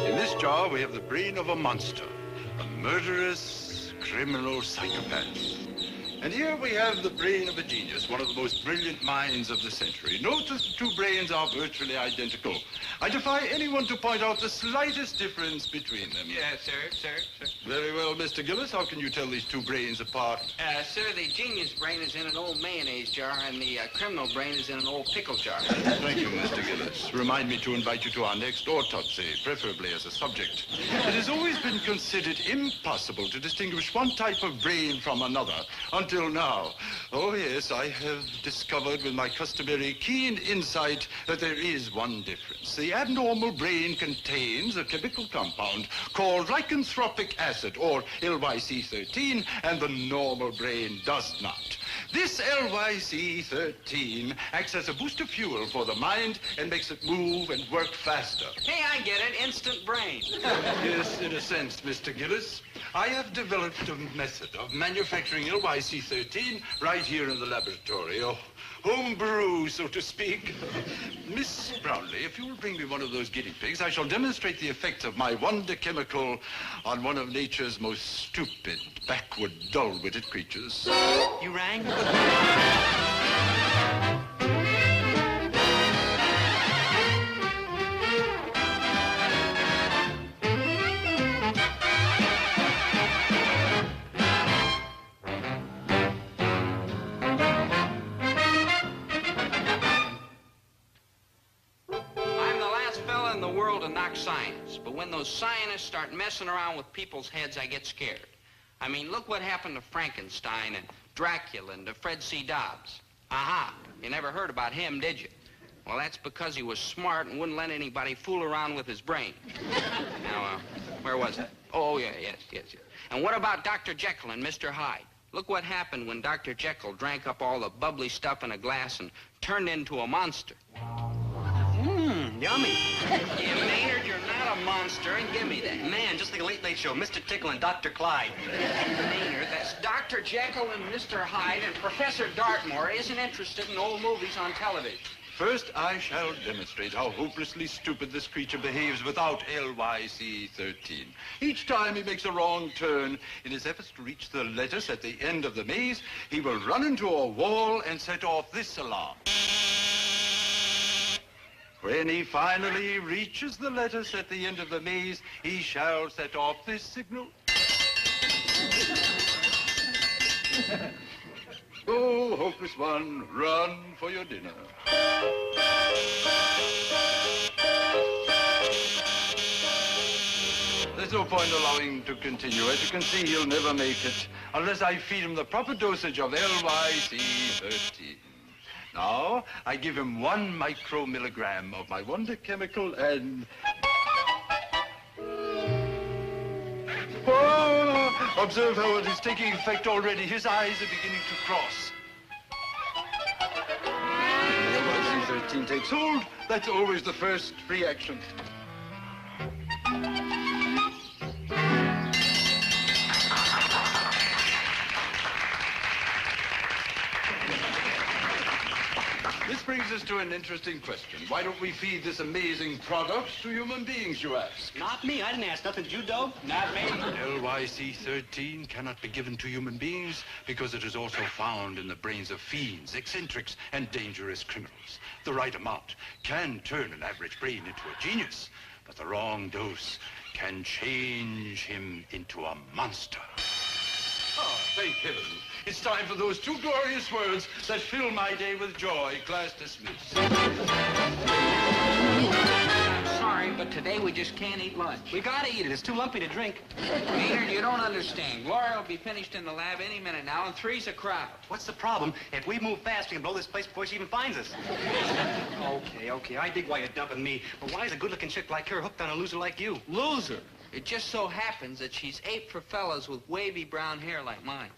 In this jar, we have the brain of a monster, a murderous, criminal psychopath. And here we have the brain of a genius, one of the most brilliant minds of the century. Note that the two brains are virtually identical. I defy anyone to point out the slightest difference between them. Yes, sir. Very well, Mr. Gillis. How can you tell these two brains apart? Sir, the genius brain is in an old mayonnaise jar, and the criminal brain is in an old pickle jar. Thank you, Mr. Gillis. Remind me to invite you to our next autopsy, preferably as a subject. It has always been considered impossible to distinguish one type of brain from another until now. Oh, yes, I have discovered with my customary keen insight that there is one difference. The abnormal brain contains a chemical compound called lycanthropic acid, or LYC13, and the normal brain does not. This LYC13 acts as a boost of fuel for the mind and makes it move and work faster. Hey, I get it. Instant brain. Yes, in a sense, Mr. Gillis. I have developed a method of manufacturing LYC13 right here in the laboratory. A home brew, so to speak. Miss Brownlee, if you will bring me one of those guinea pigs, I shall demonstrate the effects of my wonder chemical on one of nature's most stupid, backward, dull-witted creatures. You rang? Science, but when those scientists start messing around with people's heads, I get scared. I mean, look what happened to Frankenstein and Dracula and to Fred C. Dobbs. Aha, you never heard about him, did you? Well, that's because he was smart and wouldn't let anybody fool around with his brain. Now, where was it? Oh, yeah, yes. And what about Dr. Jekyll and Mr. Hyde? Look what happened when Dr. Jekyll drank up all the bubbly stuff in a glass and turned into a monster. Yummy. Yeah, Maynard, you're not a monster, and give me that. Man, just like a late show, Mr. Tickle and Dr. Clyde. Maynard, that's Dr. Jekyll and Mr. Hyde, and Professor Dartmoor isn't interested in old movies on television. First, I shall demonstrate how hopelessly stupid this creature behaves without LYC13. Each time he makes a wrong turn in his efforts to reach the lettuce at the end of the maze, he will run into a wall and set off this alarm. When he finally reaches the lettuce at the end of the maze, he shall set off this signal. Oh, hopeless one, run for your dinner. There's no point allowing him to continue. As you can see, he'll never make it unless I feed him the proper dosage of LYC13. Now, I give him 1 micromilligram of my wonder chemical and... Oh, observe how it is taking effect already. His eyes are beginning to cross. When LYC13 takes hold, that's always the first reaction. This brings us to an interesting question. Why don't we feed this amazing product to human beings, you ask? Not me. I didn't ask nothing. Did you, Doe? Not me. LYC13 cannot be given to human beings because it is also found in the brains of fiends, eccentrics, and dangerous criminals. The right amount can turn an average brain into a genius, but the wrong dose can change him into a monster. Oh, thank heaven. It's time for those 2 glorious words that fill my day with joy. Class dismissed. Sorry, but today we just can't eat lunch. We gotta eat it. It's too lumpy to drink. Maynard, you don't understand. Gloria will be finished in the lab any minute now, and 3's a crowd. What's the problem? If we move fast, we can blow this place before she even finds us. Okay. I dig why you're dumping me. But why is a good-looking chick like her hooked on a loser like you? Loser? It just so happens that she's ape for fellas with wavy brown hair like mine.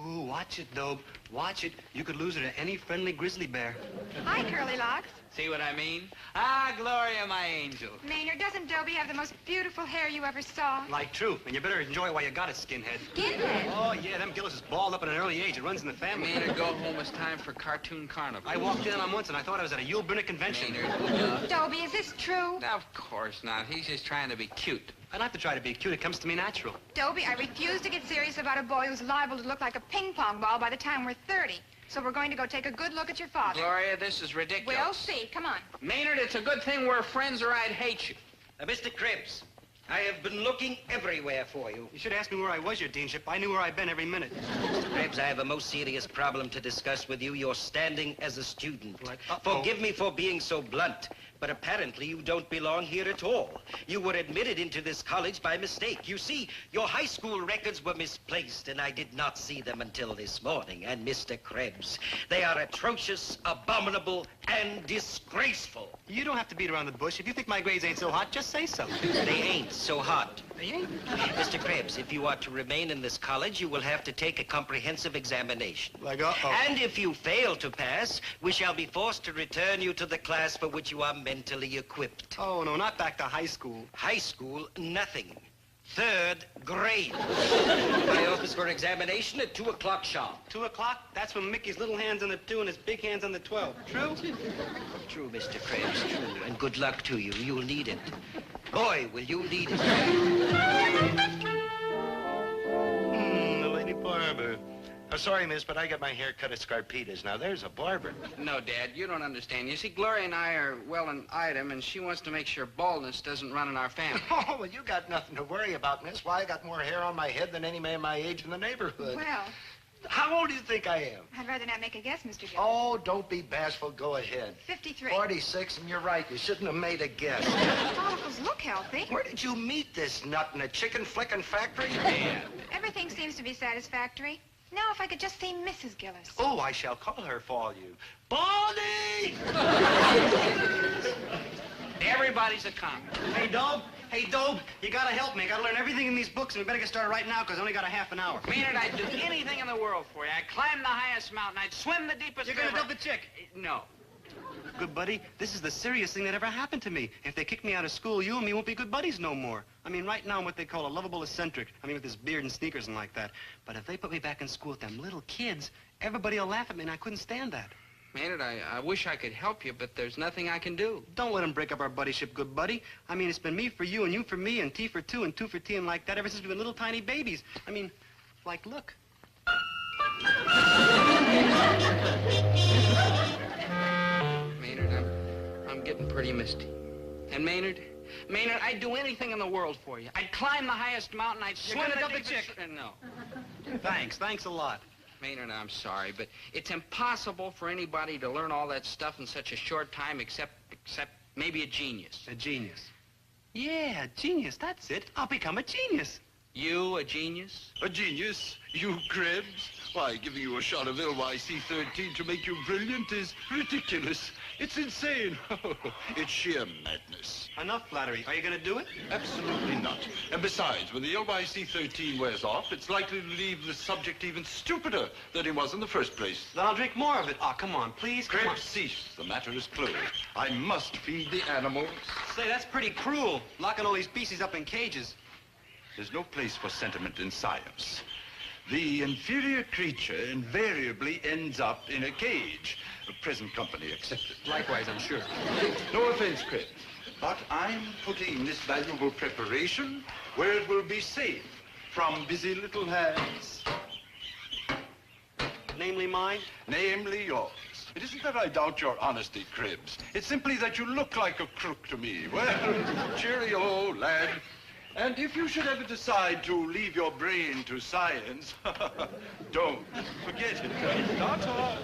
Ooh, watch it, Dobe. Watch it. You could lose her to any friendly grizzly bear. Hi, Curly Locks. See what I mean? Ah, Gloria, my angel. Maynard, doesn't Dobie have the most beautiful hair you ever saw? Like true. And you better enjoy it while you got it, skinhead. Skinhead? Oh, yeah, them Gillis is balled up at an early age. It runs in the family. Maynard, go home. It's time for cartoon carnival. I walked in on him once and I thought I was at a Yule Brynner convention. Maynard. Dobie, is this true? Of course not. He's just trying to be cute. I don't have to try to be cute. It comes to me natural. Dobie, I refuse to get serious about a boy who's liable to look like a ping pong ball by the time we're 30. So we're going to go take a good look at your father. Gloria, this is ridiculous. We'll see. Come on. Maynard, it's a good thing we're friends or I'd hate you. Mr. Krebs, I have been looking everywhere for you. You should ask me where I was, your deanship. I knew where I'd been every minute. Mr. Krebs, I have a most serious problem to discuss with you. Your standing as a student. Like, uh-oh. Forgive me for being so blunt, but apparently you don't belong here at all. You were admitted into this college by mistake. You see, your high school records were misplaced, and I did not see them until this morning. And Mr. Krebs, they are atrocious, abominable, and disgraceful. You don't have to beat around the bush. If you think my grades ain't so hot, just say so. They ain't so hot. They ain't? Mr. Krebs, if you are to remain in this college, you will have to take a comprehensive examination. Like, uh-oh. And if you fail to pass, we shall be forced to return you to the class for which you are mentally equipped. Oh, no, not back to high school. High school, nothing. 3rd grade. My office for examination at 2 o'clock sharp. 2 o'clock? That's when Mickey's little hand's on the 2 and his big hand's on the 12. True? True, Mr. Krebs, true. And good luck to you. You'll need it. Boy, will you need it. The lady barber. Oh, sorry, miss, but I got my hair cut at Scarpita's. Now, there's a barber. No, Dad, you don't understand. You see, Gloria and I are well an item, and she wants to make sure baldness doesn't run in our family. Oh, well, you got nothing to worry about, miss. Why, I got more hair on my head than any man my age in the neighborhood. Well, How old do you think I am? I'd rather not make a guess, Mr. Gillis. Oh, don't be bashful. Go ahead. 53. 46, and you're right. You shouldn't have made a guess. Follicles look healthy. Where did you meet this nut? In a chicken flicking factory? Everything seems to be satisfactory. Now, if I could just see Mrs. Gillis. Oh, I shall call her for you. Bonnie! Everybody's a comic. Hey, Dobe. Hey, Dobe, you gotta help me. I gotta learn everything in these books, and we better get started right now, because I only got a half an hour. Maynard, I'd do anything in the world for you. I'd climb the highest mountain. I'd swim the deepest You're gonna river. dump the chick? No. Good buddy, this is the serious thing that ever happened to me. If they kick me out of school, you and me won't be good buddies no more. I mean, right now I'm what they call a lovable eccentric. I mean, with this beard and sneakers and like that. But if they put me back in school with them little kids, everybody will laugh at me, and I couldn't stand that. Maynard, I wish I could help you, but there's nothing I can do. Don't let them break up our buddyship, good buddy. I mean, it's been me for you and you for me and T for two and two for T and like that ever since we've been little tiny babies. I mean, like, look. Maynard, I'm getting pretty misty. And Maynard, I'd do anything in the world for you. I'd climb the highest mountain. I'd swim gonna the dump the deepest... chick. No. Thanks a lot. Maynard, I'm sorry, but it's impossible for anybody to learn all that stuff in such a short time except maybe a genius. A genius. Yeah, a genius, that's it. I'll become a genius. You, a genius? A genius? You, Krebs? Why, giving you a shot of LYC-13 to make you brilliant is ridiculous. It's insane. It's sheer madness. Enough flattery. Are you gonna do it? Absolutely not. And besides, when the LYC-13 wears off, it's likely to leave the subject even stupider than he was in the first place. Then I'll drink more of it. Oh, come on, please, come on. Krebs, cease. The matter is closed. I must feed the animals. Say, that's pretty cruel, locking all these species up in cages. There's no place for sentiment in science. The inferior creature invariably ends up in a cage, present company accepted. Likewise, I'm sure. No offense, Krebs, but I'm putting this valuable preparation where it will be safe from busy little hands. Namely mine? Namely yours. It isn't that I doubt your honesty, Krebs. It's simply that you look like a crook to me. Well, cheerio, lad. And if you should ever decide to leave your brain to science, don't forget it. Ta-ta.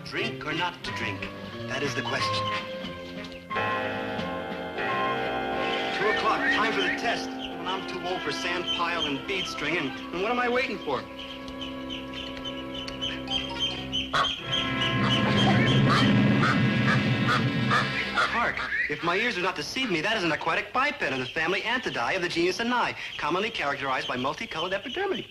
Drink or not to drink? That is the question. 2 o'clock, time for the test. When I'm too old for sand pile and bead stringing, and what am I waiting for? Hark. If my ears do not deceive me, that is an aquatic biped of the family Antidae of the genus Anai, commonly characterized by multicolored epidermy.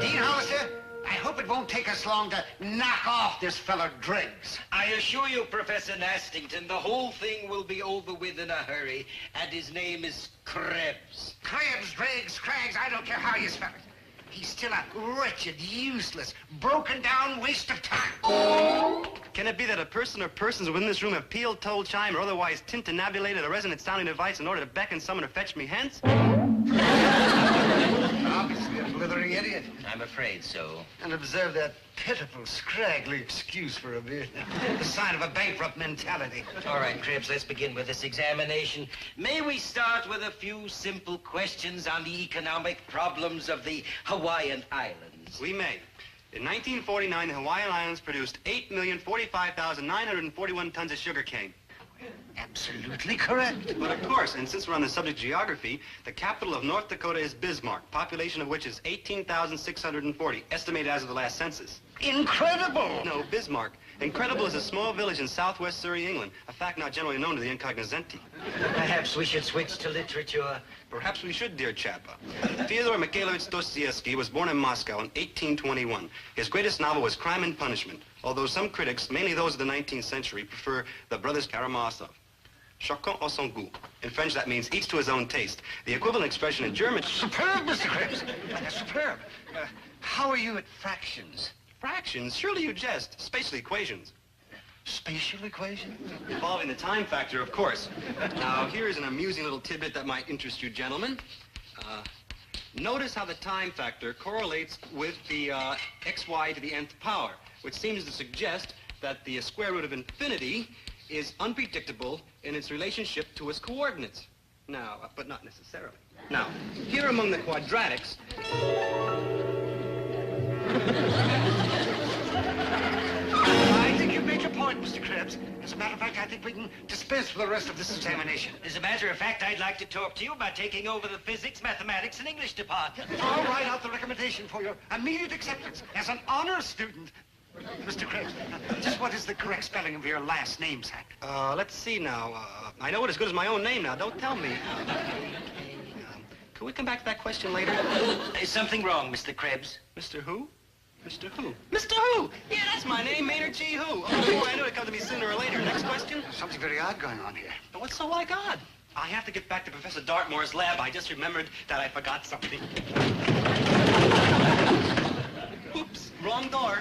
Dean Hollister, I hope it won't take us long to knock off this fella Driggs. I assure you, Professor Nastington, the whole thing will be over with in a hurry, and his name is Krebs. Krebs, Driggs, Craggs, I don't care how you spell it. He's still a wretched, useless, broken-down waste of time. Can it be that a person or persons within this room have peeled, tolled, chime, or otherwise tintinnabulated a resonant-sounding device in order to beckon someone to fetch me hence? Obviously a blithery idiot. I'm afraid so. And observe that pitiful, scraggly excuse for a beard. The sign of a bankrupt mentality. All right, Krebs, let's begin with this examination. May we start with a few simple questions on the economic problems of the Hawaiian Islands? We may. In 1949, the Hawaiian Islands produced 8,045,941 tons of sugar cane. Absolutely correct. But of course, and since we're on the subject of geography, the capital of North Dakota is Bismarck, population of which is 18,640, estimated as of the last census. Incredible! No, Bismarck. Incredible is a small village in southwest Surrey, England, a fact not generally known to the incognoscenti. Perhaps we should switch to literature. Perhaps we should, dear chap. Fyodor Mikhailovich Dostoevsky was born in Moscow in 1821. His greatest novel was Crime and Punishment, although some critics, mainly those of the 19th century, prefer The Brothers Karamazov. Chacun à son goût. In French, that means each to his own taste. The equivalent expression in German... Superb, Mr. Krebs. Superb. How are you at fractions? Fractions? Surely you jest. Spatial equations. Spatial equations? Involving the time factor, of course. Now, here's an amusing little tidbit that might interest you, gentlemen. Notice how the time factor correlates with the xy to the nth power, which seems to suggest that the square root of infinity is unpredictable in its relationship to its coordinates. Now, but not necessarily. Now, here among the quadratics... I think you've made your point, Mr. Krebs. As a matter of fact, I think we can dispense with the rest of this examination. As a matter of fact, I'd like to talk to you about taking over the physics, mathematics, and English department. I'll write out the recommendation for your immediate acceptance as an honor student. Mr. Krebs, just what is the correct spelling of your last name, Zach? Let's see now. I know it as good as my own name now. Don't tell me. Can we come back to that question later? Is something wrong, Mr. Krebs? Mr. Who? Mr. Who? Mr. Who? Yeah, that's my name, Maynard G. Who. Oh, boy, I knew it'd come to me sooner or later. Next question? Something very odd going on here. But what's so like odd? I have to get back to Professor Dartmoor's lab. I just remembered that I forgot something. Oops, wrong door.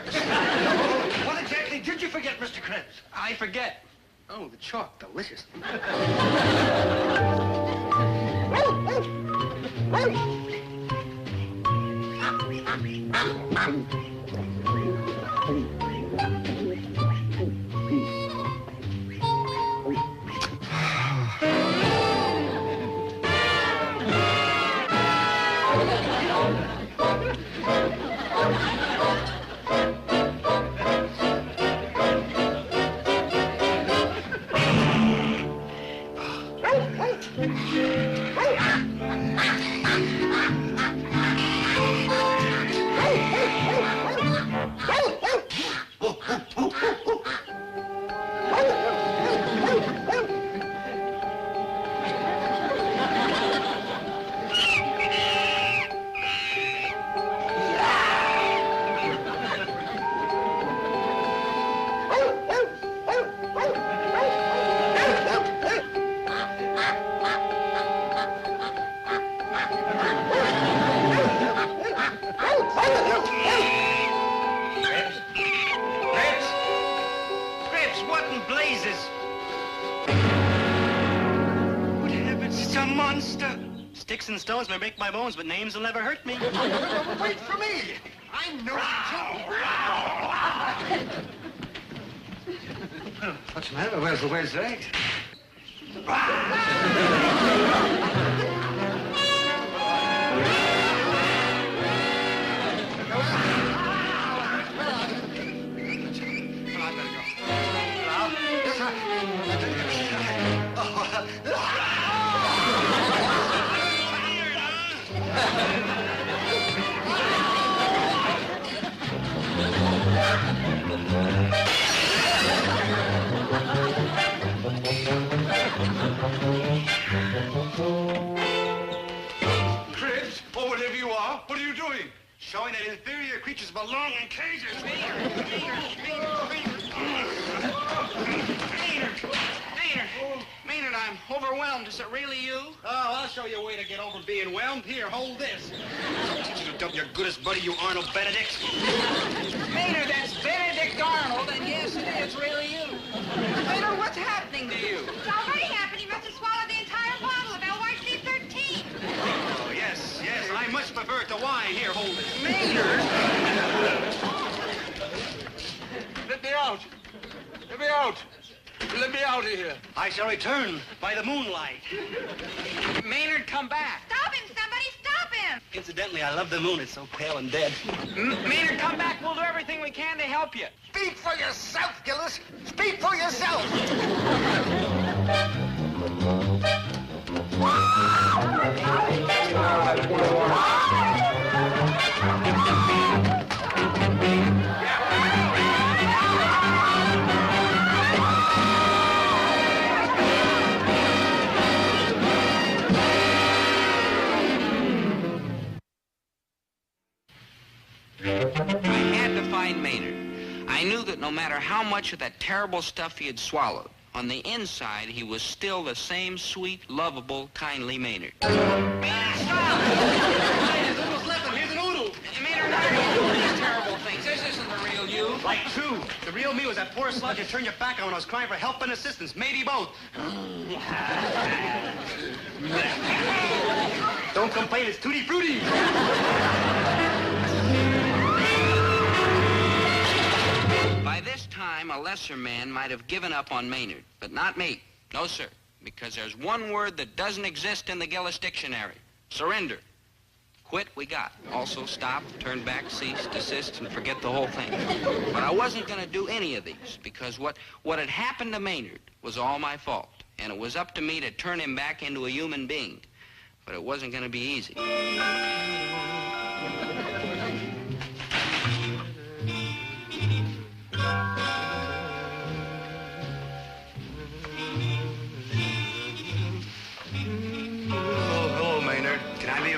What exactly did you forget, Mr. Krebs? I forget. Oh, the chalk, delicious. Sticks and stones may break my bones, but names will never hurt me. Wait for me. I'm no What's the matter? Where's the egg? showing that inferior creatures belong in cages. Maynard, I'm overwhelmed. Is it really you? Oh, I'll show you a way to get over being whelmed. Here, hold this. Teach you to dump your goodest buddy, you Arnold Benedict. Maynard, that's Benedict Arnold, and yes, it is really you. Maynard, what's happening to you? It's already happened. He must have swallowed the entire bottle of LYC-13. Oh, yes, I much prefer it to wine. Here, hold this. Maynard! Let me out. Let me out. Let me out of here. I shall return by the moonlight. Maynard, come back. Stop him, somebody. Stop him. Incidentally, I love the moon. It's so pale and dead. Maynard, come back. We'll do everything we can to help you. Speak for yourself, Gillis. Speak for yourself. I had to find Maynard. I knew that no matter how much of that terrible stuff he had swallowed, on the inside, he was still the same sweet, lovable, kindly Maynard. Maynard, stop! There's almost left him. Here's an oodle. Maynard, why are you doing these terrible things? This isn't the real you. Like two. The real me was that poor slug who turned your back on when I was crying for help and assistance. Maybe both. Don't complain, it's tutti frutti. By this time, a lesser man might have given up on Maynard, but not me. No, sir, because there's one word that doesn't exist in the Gillis dictionary. Surrender. Quit, we got. Also, stop, turn back, cease, desist, and forget the whole thing. But I wasn't going to do any of these, because what had happened to Maynard was all my fault, and it was up to me to turn him back into a human being. But it wasn't going to be easy.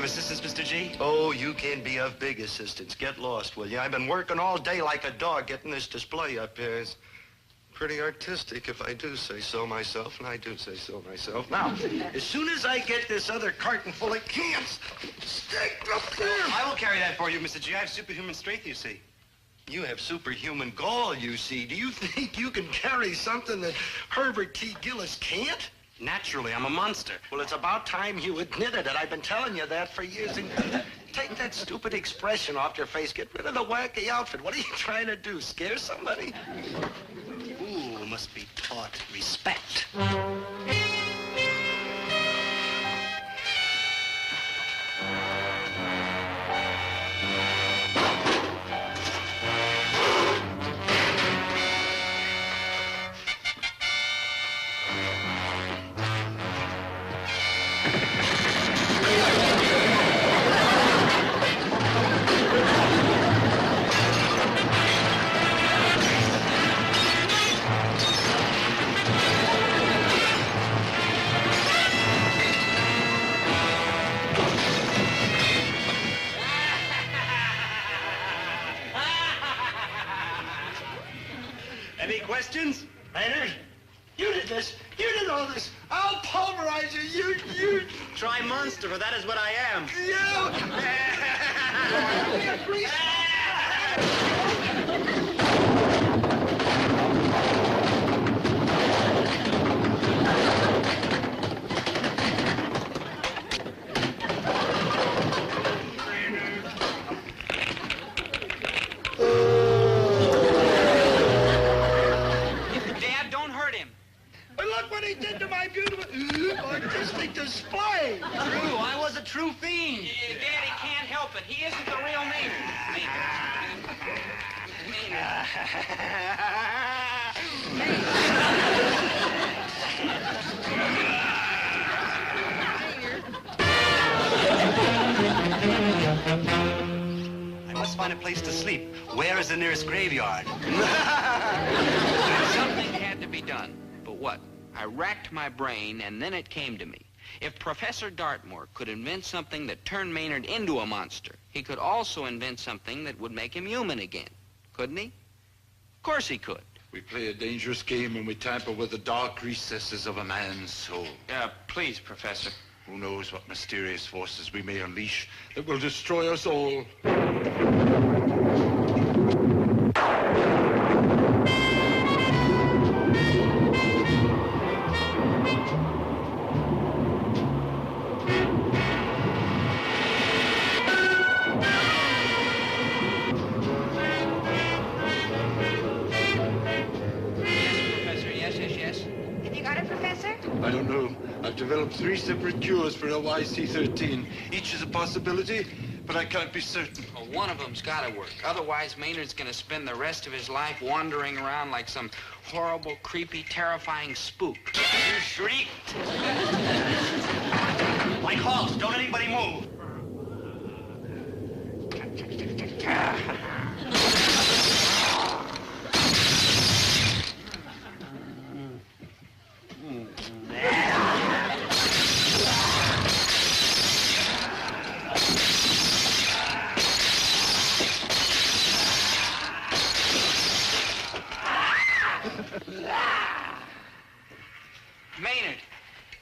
Assistance, Mr. G? Oh, you can be of big assistance. Get lost, will you? I've been working all day like a dog getting this display up here. It's pretty artistic, if I do say so myself, and I do say so myself. Now, as soon as I get this other carton full of cans, stick up there. I will carry that for you, Mr. G. I have superhuman strength, you see. You have superhuman gall, you see. Do you think you can carry something that Herbert T. Gillis can't? Naturally, I'm a monster. Well, it's about time you admitted it. I've been telling you that for years. And take that stupid expression off your face. Get rid of the wacky outfit. What are you trying to do? Scare somebody? Ooh, must be taught respect. Any questions? Maynard, you did this. You did all this. I'll pulverize you. You. Try monster, for that is what I am. Look what he did to my beautiful artistic display. True, I was a true fiend. Daddy can't help it. He isn't the real Maynard. I must find a place to sleep. Where is the nearest graveyard? Something had to be done. But what? I racked my brain, and then it came to me. If Professor Dartmoor could invent something that turned Maynard into a monster, he could also invent something that would make him human again. Couldn't he? Of course he could. We play a dangerous game when we tamper with the dark recesses of a man's soul. Please, Professor. Who knows what mysterious forces we may unleash that will destroy us all. I don't know. I've developed 3 separate cures for LYC-13. Each is a possibility, but I can't be certain. Well, one of them's got to work. Otherwise, Maynard's going to spend the rest of his life wandering around like some horrible, creepy, terrifying spook. You shrieked. Like hawks, don't anybody move.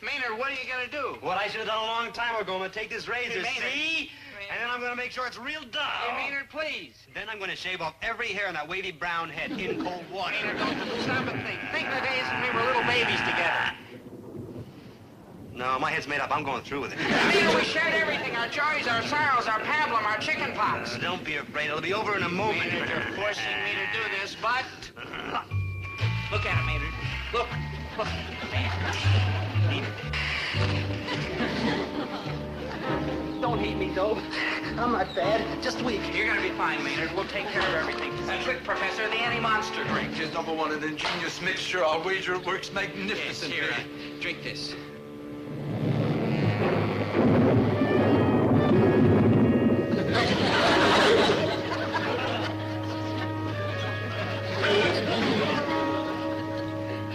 Maynard, what are you going to do? What I should have done a long time ago. I'm going to take this razor, Hey, Maynard. see? And then I'm going to make sure it's real dull. Hey, Maynard, please. Then I'm going to shave off every hair on that wavy brown head in cold water. Maynard, don't stop and think. Think of the days when we were little babies together. No, my head's made up. I'm going through with it. Maynard, we shared everything. Our joys, our sorrows, our pablum, our chicken pox. Don't be afraid. It'll be over in a moment. Maynard, you're forcing me to do this, but... Look at him, Maynard. Look. Look. Don't hate me, Dobe. I'm not bad. Just weak. You're going to be fine, Maynard. We'll take care of everything. Quick, Professor, the anti-monster drink. Here's number 1, an ingenious mixture. I'll wager it works magnificently. Yes, here, drink this.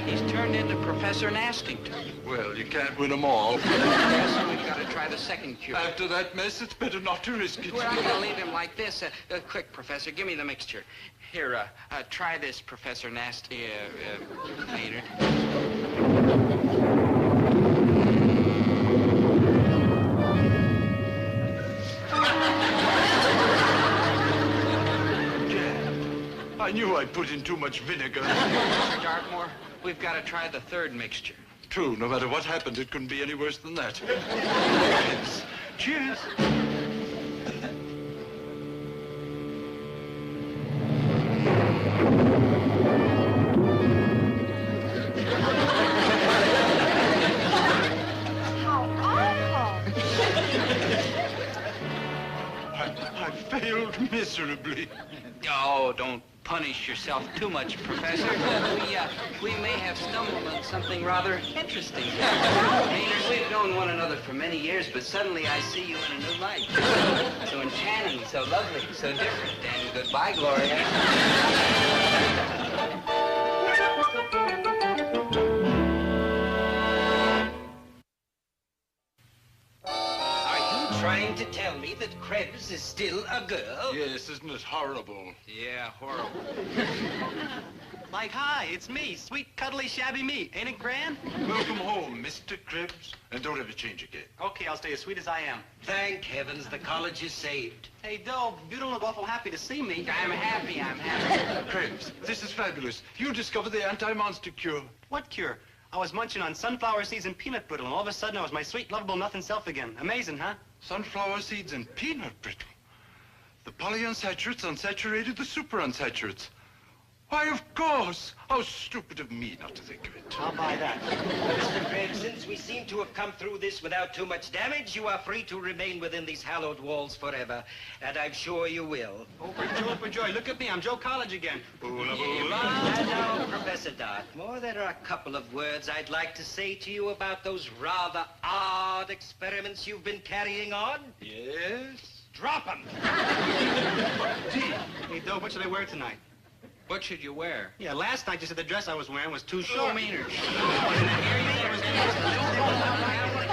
He's turned into Professor Nastington. Well, you can't win them all. Yes, we've got to try the second cure. After that mess, it's better not to risk it. We're not going to leave him like this. Quick, Professor, give me the mixture. Here, try this, Professor Nasty, Maynard. I knew I put in too much vinegar. Mr. Dartmoor, we've got to try the third mixture. True, no matter what happened, it couldn't be any worse than that. Cheers. I failed miserably. Oh, don't punish yourself too much, Professor. We may have stumbled on something rather interesting. Maynard, we've known one another for many years, but suddenly I see you in a new light. So enchanting, so lovely, so different. And goodbye, Gloria. Trying to tell me that Krebs is still a girl? Yes, isn't it horrible? Yeah, horrible. Like, hi, it's me, sweet, cuddly, shabby me. Ain't it grand? Welcome home, Mr. Krebs. And don't ever change again. Okay, I'll stay as sweet as I am. Thank heavens the college is saved. Hey, Dobe, you don't look awful happy to see me. I'm happy, I'm happy. Krebs, this is fabulous. You discovered the anti-monster cure. What cure? I was munching on sunflower seeds and peanut brittle, and all of a sudden I was my sweet, lovable, nothing self again. Amazing, huh? Sunflower seeds and peanut brittle. The polyunsaturates unsaturated the superunsaturates. Why, of course. How stupid of me not to think of it. I'll buy that. Mr. Krebs, since we seem to have come through this without too much damage, you are free to remain within these hallowed walls forever. And I'm sure you will. For joy. Look at me. I'm Joe College again. And now, Professor Dartmoor, there are a couple of words I'd like to say to you about those rather odd experiments you've been carrying on. Yes? Drop them. Hey, Dobe, what should I wear tonight? What should you wear? Yeah, last night you said the dress I was wearing was too short. Oh, Maynard. I don't want to hear you.